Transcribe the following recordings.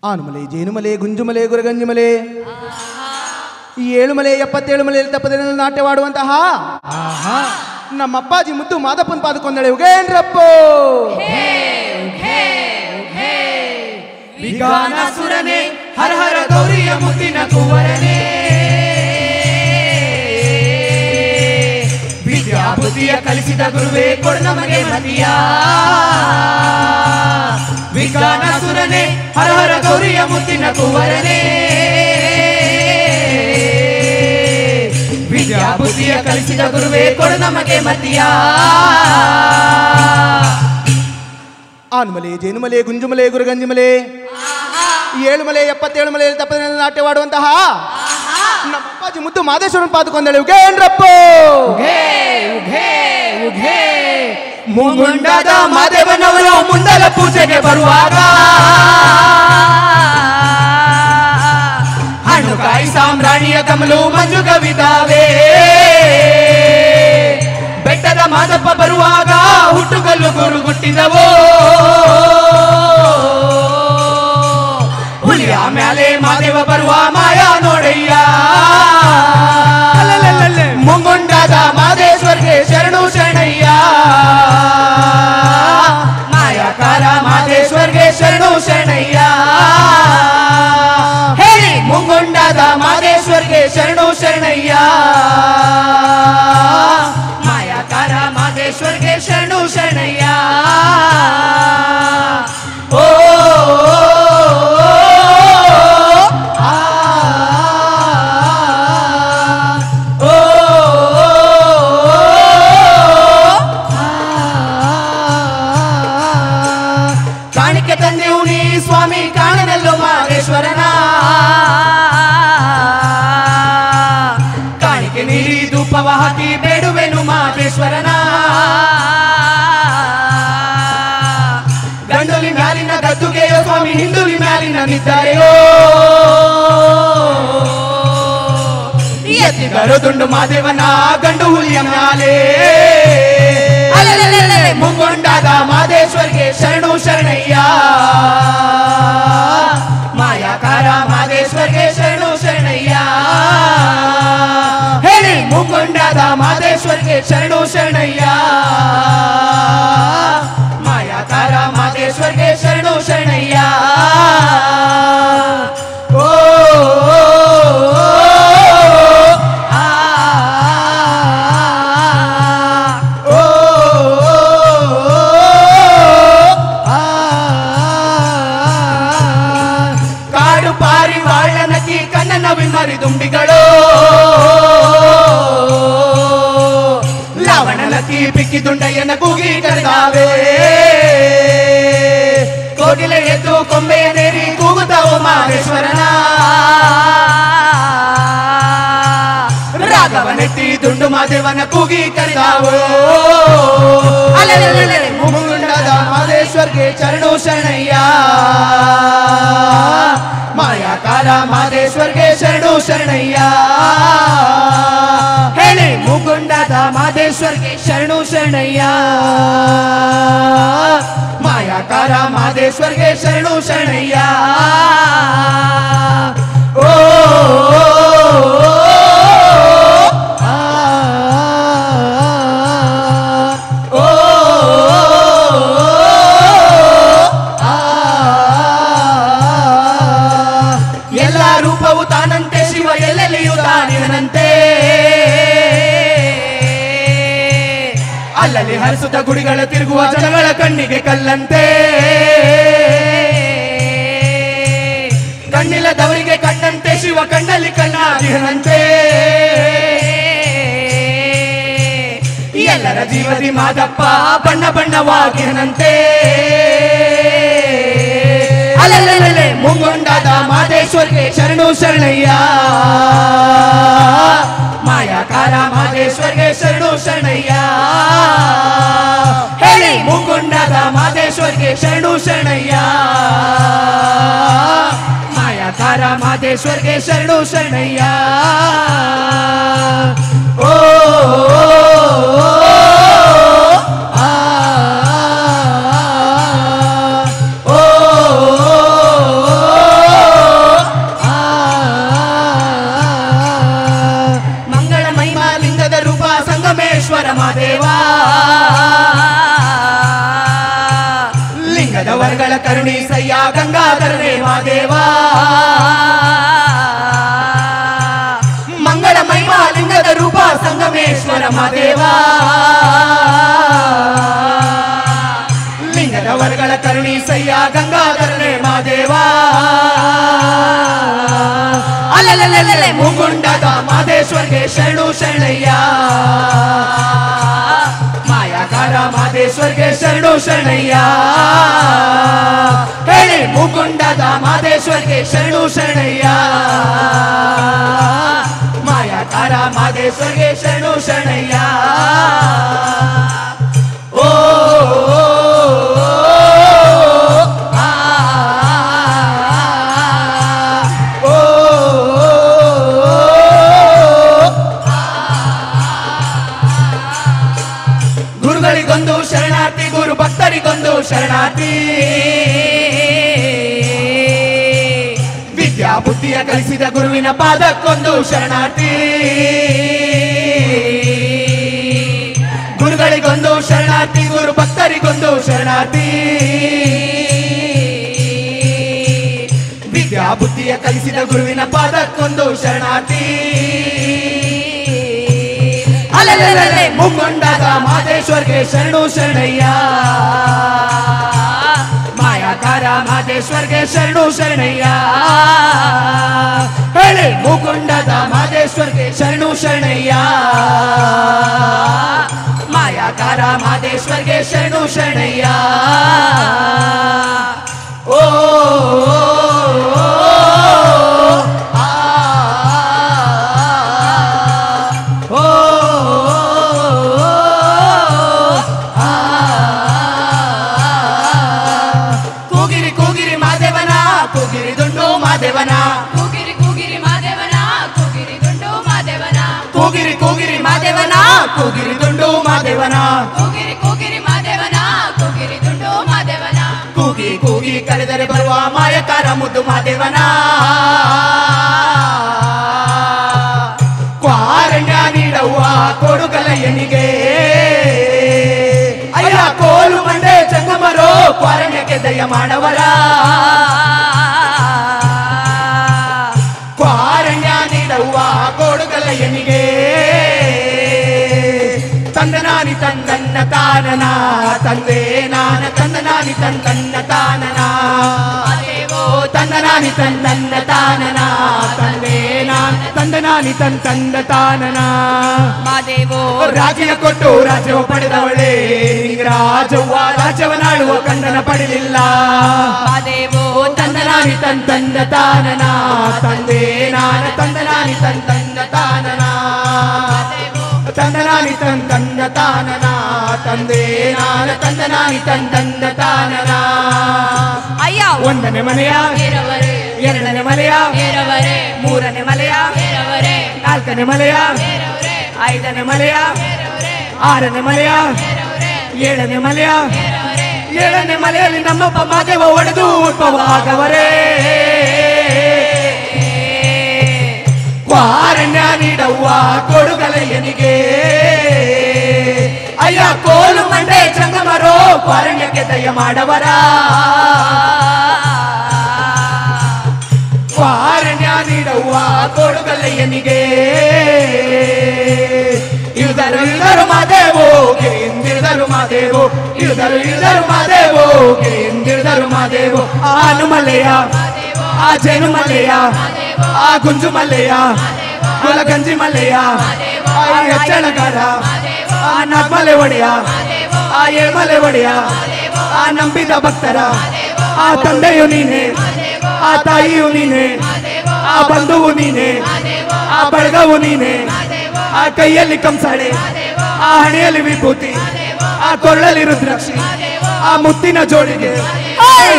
ಆನುಮಲೆ ಜೇನುಮಲೆ ಗುಂಜುಮಲೆ ಗುರಗಂಜಿಮಲೆ ಏಳು ಮಲೆ 77 ಮಲೆಯಲ್ಲಿ ತಪ್ಪದೆ ನಾಟ್ಯವಾಡುವಂತಹ ನಮ್ಮಪ್ಪಾಜಿ ಮುದ್ದು ಮಾದಪ್ಪನ ಪಾದಕೊಂದಳೆ ಉಗೇನ್ರಪ್ಪೋ ವಿಗಾನಸುರನೇ ಹರ ಹರ ಗೌರಿಯ ಮುದ್ದಿನ ಕುವರನೇ ವಿದ್ಯಾಬುದ್ಧಿಯ ಕಲಿಸಿದ ಗುರುವೇ ಕೊಡು ನಮಗೆ ಮತಿಯ ವಿಗಾನಸುರನೇ ಹರ ಹರ ಗೌರಿಯ ಮುದ್ದಿನ ಕುವರನೇ ವಿದ್ಯಾಬುದ್ಧಿಯ ಕಲಿಸಿದ ಗುರುವೇ ಕೊಡು ನಮಗೆ ಮತಿಯ ಆನುಮಲೆ ಜೇನುಮಲೆ ಗುಂಜುಮಲೆ ಗುರಗಂಜಿಮಲೆ ಏಳು ಮಲೆ 77 ಮಲೆಯಲ್ಲಿ ತಪ್ಪದೆ ನಾಟ್ಯವಾಡುವಂತಹ ನಮ್ಮಪ್ಪಾಜಿ ಮುದ್ದು ಮಾದೇಶ್ವರನ ಪಾದಕೊಂದಳೆ ಉಗೇನ್ರಪ್ಪೋ ಮುಂಗುಂಡಾದ ಮಾದೇವನವರು ಮುಂದಲ ಪೂಜೆಗೆ ಬರುವಾಗ ಹಣ್ಣುಕಾಯಿ ಸಾಮ್ರಾಣಿಯ ಕಮಲು ಮಂಜು ಕವಿದಾವೆ ಬೆಟ್ಟದ ಮಾದಪ್ಪ ಬರುವಾಗ ಹುಟ್ಟುಗಲ್ಲು ಗುರುಗುಟ್ಟಿದವೋ ಹುಲಿಯ ಮ್ಯಾಲೆ ಮಾದೇವ ಬರುವ ಮಾಯಾ ನೋಡಯ್ಯ ಮುಂಗುಂಡಾದ ಮಾದೇಶ್ವರ್ಗೆ ಶರಣು ಶರಣಯ್ಯ ಮಾಯಾಕಾರ ಮಾದೇಶ್ವರ್ಗೆ ಶರಣು ಶರಣಯ್ಯ ಹೇಳಿ ಮುಂಗುಂಡಾದ ಮಾದೇಶ್ವರ್ಗೆ ಶರಣು ಶರಣಯ್ಯ ಮಾಯಾಕಾರ ಮಾದೇಶ್ವರ್ಗೆ ಶರಣು ಶರಣಯ್ಯ ಓ ಕಾಣಿಕೆ ತಂದೆವು ನೀ ಸ್ವಾಮಿ ಕಾಣನಲ್ಲೋ ಮಾದೇಶ್ವರನ ಕಾಣಿಕೆ ನೀಡಿ ಧೂಪವ ಹಾಕಿ ಬೇಡುವೆನು ಮಾದೇಶ್ವರನ ಗಂಡುಲಿ ಮ್ಯಾಲಿನ ಗದ್ದುಗೆಯೋ ಸ್ವಾಮಿ ಹಿಂದುಲಿ ಮ್ಯಾಲಿನ ನಿದ್ದಾರೆಯೋ ಎತ್ತಿಗರು ದುಂಡು ಮಾದೇವನ ಗಂಡು ಹುಲಿಯ ಮ್ಯಾಲೆ ಮುಂಗೊಂಡಾದ ಮಾದೇಶ್ವರ್ಗೆ ಶರಣು ಶರಣಯ್ಯ ಮಾಯಾಕಾರ ಮಾದೇಶ್ವರ್ಗೆ ಶರಣು ಶರಣಯ್ಯ ಹೇಳಿ ಮುಂಗೊಂಡಾದ ಮಾದೇಶ್ವರ್ಗೆ ಶರಣು ಶರಣಯ್ಯ ಮಾಯಾಕಾರ ಮಾದೇಶ್ವರ್ಗೆ ಶರಣು ಶರಣಯ್ಯ ಓ ದುಂಬಿಗಳು ಲವಣಲತಿ ಪಿಕ್ಕಿ ದುಂಡಯ್ಯನ ಕೂಗಿ ಕರೆದಾವೆ ಕೋಗಿಲೆ ಎದ್ದು ಕೊಂಬೆಯ ನೇರಿ ಕೂಗುತ್ತಾವು ಮಾದೇಶ್ವರನ ರಾಗವನೆತ್ತಿ ದುಂಡು ಮಾದೇವನ ಕೂಗಿ ಕರೆದಾವು ಮುಂಗುಂಡಾದ ಮಾದೇಶ್ವರ್ಗೆ ಶರಣು ಶರಣಯ್ಯ ಮಾಯಾಕಾರ ಮಾದೇಶ್ವರ್ಗೆ ಶರಣು ಶರಣಯ್ಯ ಹೇಳಿ ಮುಂಗುಂಡಾದ ಮಾದೇಶ್ವರ್ಗೆ ಶರಣು ಶರಣಯ್ಯ ಮಾಯಾಕಾರ ಮಾದೇಶ್ವರ್ಗೆ ಶರಣು ಶರಣಯ್ಯ ಓ ಅಲ್ಲಲ್ಲಿ ಹರಿಸುತ್ತ ಗುಡಿಗಳ ತಿರುಗುವ ಜನಗಳ ಕಣ್ಣಿಗೆ ಕಲ್ಲಂತೆ ಕಣ್ಣಿಲ್ಲದವರಿಗೆ ಕಣ್ಣಂತೆ ಶಿವ ಕಣ್ಣಲ್ಲಿ ಕಣ್ಣಾದಿಹನಂತೆ ಎಲ್ಲರ ಜೀವದಿ ಮಾದಪ್ಪ ಬಣ್ಣ ಬಣ್ಣವಾಗಿಹನಂತೆ ಅಲ್ಲಲ್ಲೇ ಮುಂಗೊಂಡಾದ ಮಾದೇಶ್ವರ್ಗೆ ಶರಣು ಶರಣಯ್ಯ ಮಾಯಾಕಾರ ಮಾದೇಶ್ವರ್ಗೆ ಶರಣು ಶರಣಯ್ಯ ಹೇಳಿ ಮುಂಗೊಂಡಾದ ಮಾದೇಶ್ವರ್ಗೆ ಶರಣು ಶರಣಯ್ಯ ಮಾಯಾಕಾರ ಮಾದೇಶ್ವರ್ಗೆ ಶರಣು ಶರಣಯ್ಯ ಓ ಓ ಗಂಗಾಧರನೇ ಮಾದೇವ ಮಂಗಳ ಮಹಿಮಾ ಲಿಂಗದ ರೂಪ ಸಂಗಮೇಶ್ವರ ಮಾದೇವ ಲಿಂಗದ ವರ್ಗಳ ಕರುಣಿ ಸಯ್ಯ ಗಂಗಾಧರನೇ ಮಾದೇವ ಅಲ್ಲಲ್ಲೇ ಮುಂಗುಂಡದ ಮಾದೇಶ್ವರ್ಗೆ ಶರಣು ಶರಣಯ್ಯ ಮಾಯಾಕಾರ ಮಾದೇಶ್ವರ್ಗೆ ಶರಣು ಶರಣಯ್ಯ ಹೇಳಿ ಮುಗುಂಡದ ಮಾದೇಶ್ವರ್ಗೆ ಶರಣು ಶರಣಯ್ಯ ಮಾಯಾಕಾರ ಮಾದೇಶ್ವರ್ಗೆ ಶರಣು ಶರಣಯ್ಯ ಓ ಗುರುಗಳಿಗೊಂದು ಶರಣಾರ್ಥಿ ಗುರು ಭಕ್ತರಿಗೊಂದು ಶರಣಾರ್ಥಿ ವಿದ್ಯಾ ಬುದ್ಧಿಯ ಕಲಿಸಿದ ಗುರುವಿನ ಪಾದಕ್ಕೊಂದು ಶರಣಾರ್ಥಿ ಗುರುಗಳಿಗೊಂದು ಶರಣಾರ್ಥಿ ಗುರು ಭಕ್ತರಿಗೊಂದು ಶರಣಾರ್ಥಿ ವಿದ್ಯಾ ಬುದ್ಧಿಯ ಕಲಿಸಿದ ಗುರುವಿನ ಪಾದಕ್ಕೊಂದು ಶರಣಾರ್ಥಿ ಅಲ್ಲಲ್ಲೇ ಮುಂಗೊಂಡಾದ ಮಾದೇಶ್ವರ್ಗೆ ಶರಣು ಶರಣಯ್ಯ ಮಾಯಾಕಾರ ಮಾದೇಶ್ವರ್ಗೆ ಶರಣು ಶರಣಯ್ಯ ಹೇಳಿ ಮುಗುಂಡದ ಮಾದೇಶ್ವರ್ಗೆ ಶರಣು ಶರಣಯ್ಯ ಮಾಯಾಕಾರ ಮಾದೇಶ್ವರ್ಗೆ ಶರಣು ಶರಣಯ್ಯ ಓ ಮಾದೇವನ ಕೂಗಿರಿ ಕೂಗಿರಿ ಮಾದೇವನ ಕೂಗಿರಿ ದುಂಡು ಮಾದೇವನ ಕೂಗಿರಿ ಕೂಗಿರಿ ಮಾದೇವನ ಕೂಗಿರಿ ದುಂಡು ಮಾದೇವನ ಕೂಗಿರಿ ಕೂಗಿರಿ ಮಾದೇವನ ಕೂಗಿರಿ ದುಂಡು ಮಾದೇವನ ಕೂಗಿ ಕೂಗಿ ಕರೆದರೆ ಬರುವ ಮಾಯಕಾರ ಮುದ್ದು ಮಾದೇವನ ಕ್ವಾರಣ್ಯ ನೀಡುವ ಕೊಡುಗಲಯ್ಯನಿಗೆ ಅಯ್ಯ ಕೋಲು ಮಂಡೆ ಜಂಗಮರೋ ಕ್ವಾರಣ್ಯಕ್ಕೆ ದಯ ಮಾಡವರ ಕ್ವಾರಣ್ಯ ನೀಡುವ ಕೊಡುಗಲಯ್ಯನಿಗೆ ತಂದನಾನಿ ತಂದನ್ನ ತಾನನ ತಂದೆ ನಾನ ತಂದನಾನಿ ತಂದನ್ನ ತಾನನ ಮಾದೇವೋ ತಂದನಾನಿ ತಂದನ್ನ ತಾನನ ತಂದೆ ನಾನ ತಂದನಾನಿ ತಂದ ತಾನನ ಮಾದೇವೋ ರಾಜ್ಯ ಕೊಟ್ಟು ರಾಜ್ಯವ ಪಡೆದವಳೇ ರಾಜವ್ವ ರಾಜ್ಯವನಾಡುವ ಕಂದನ ಪಡೆಯಲಿಲ್ಲ ಮಾದೇವೋ ತಂದನಾನಿ ತಂದ ತಾನನ ತಂದೆ ನಾನ ತಂದನಾನಿ ತಂದ ತಾನನ ತಂದನಾನಿ ತಂದ ತಾನನ ತಂದೆ ನಾನ ತಂದನಾನಿ ತಂದ ತಾನನ ಅಯ್ಯ ಒಂದನೇ ಮನೆಯ ಏರವರೇ ಎರಡನೇ ಮಲೆಯ ಏರವರೇ ಮೂರನೇ ಮಲೆಯ ಏರವರೇ ನಾಲ್ಕನೇ ಮಲೆಯ ಏರವರೇ ಐದನೇ ಮಲೆಯ ಏರವರೇ ಆರನೇ ಮಲೆಯ ಏರವರೇ ಏಳನೇ ಮಲೆಯ ಏರವರೇ ಏಳನೇ ಮಲೆಯಲ್ಲಿ ನಮ್ಮಪ್ಪ ಮಾದೇವ ಒಡೆದು ಉದ್ಭವ ಆಗವರೇ ಕ್ವಾರಣ್ಯ ನೀಡುವ ಕೊಡುಗಲಯ್ಯನಿಗೆ ಅಯ್ಯ ಕೋಲು ಮಂಡೆ ಜಂಗಮರೋ ಕ್ವಾರಣ್ಯಕ್ಕೆ ದಯ ಮಾಡವರ ಕ್ವಾರಣ್ಯ ನೀಡುವ ಕೊಡುಗಲಯ್ಯನಿಗೆ ಇಳಿದರು ಮಾದೇವೋ ಗಿರಿಂದಿಳಿದರು ಮಾದೇವೋ ಇಳಿದರು ಮಾದೇವೋ ಗಿರಿಂದಿಳಿದರು ಮಾದೇವೋ ಆ ಹನುಮಲೆಯ ಆ ಜೇನು ಮಲೆಯ ಆ ಗುಂಜು ಮಲೆಯ ಗುಲಗಂಜಿ ಮಲೆಯ ಆ ಎಚ್ಚಳಗಾರ ಆ ನಾಗ್ಮಲೆ ಒಡೆಯ ಆ ಏಳ್ಮಲೆ ಒಡೆಯ ಆ ನಂಬಿದ ಭಕ್ತರ ಆ ತಂದೆಯು ನೀನೆ ಆ ತಾಯಿಯು ನೀನೆ ಆ ಬಂಧುವು ನೀನೆ ಆ ಬಳಗವು ನೀನೆ ಆ ಕೈಯಲ್ಲಿ ಕಂಸಾಳೆ ಆ ಹಣೆಯಲ್ಲಿ ವಿಭೂತಿ ಆ ಕೊರಳಲ್ಲಿ ರುದ್ರಾಕ್ಷಿ ಆ ಮುತ್ತಿನ ಜೋಡಿಗೆ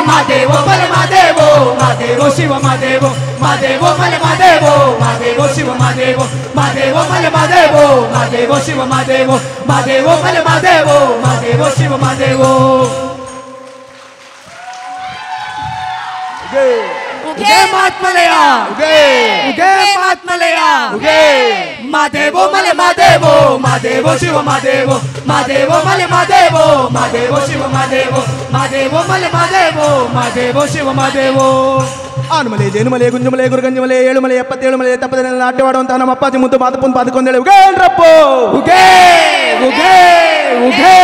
ಮಾದೇವೋ ಬಲ ಮಾದೇವೋ ಮಾದೇವೋ ಶಿವ ಮಾದೇವೋ ಮಾದೇವೋ ಬಲ ಮಾದೇವೋ ಮಾದೇವೋ ಶಿವ ಮಾದೇವೋ ಮಾದೇವೋ ಬಲ ಮಾದೇವೋ ಮಾದೇವೋ ಶಿವ ಮಾದೇವೋ ಮಾದೇವೋ ಬಲ ಮಾದೇವೋ ಮಾದೇವೋ ಶಿವ ಮಾದೇವೋ ಉಗೇ ಮಾತ್ಮಲೆಯ ಉಗೇ ಉಗೇ ಮಾತ್ಮಲೆಯ ಉಗೇ ಮಾದೇವೋ ಮಲೆ ಮಾದೇವೋ ಮಾದೇವೋ ಶಿವ ಮಾದೇವೋ ಮಾದೇವೋ ಮಲೆ ಮಾದೇವೋ ಮಾದೇವೋ ಶಿವ ಮಾದೇವೋ ಮಾದೇವೋ ಮಲೆ ಮಾದೇವೋ ಮಾದೇವೋ ಶಿವ ಮಾದೇವೋ ಆನುಮಲೆ ಜೇನುಮಲೆ ಗುಂಜುಮಲೆ ಗುರುಗಂಜಮಲೆ 7 ಮಲೆ 77 ಮಲೆ ತಪ್ಪದೆ ನಾಟ್ಯವಾಡುವಂತಹ ನಮ್ಮ ಅಪ್ಪಾಜಿ ಮುದ್ದು ಮಾದಪ್ಪನ ಪಾದಕೊಂದೇಳಿ ಉಗೇ ರಪ್ಪು ಉಗೇ ಉಗೇ ಉಗೇ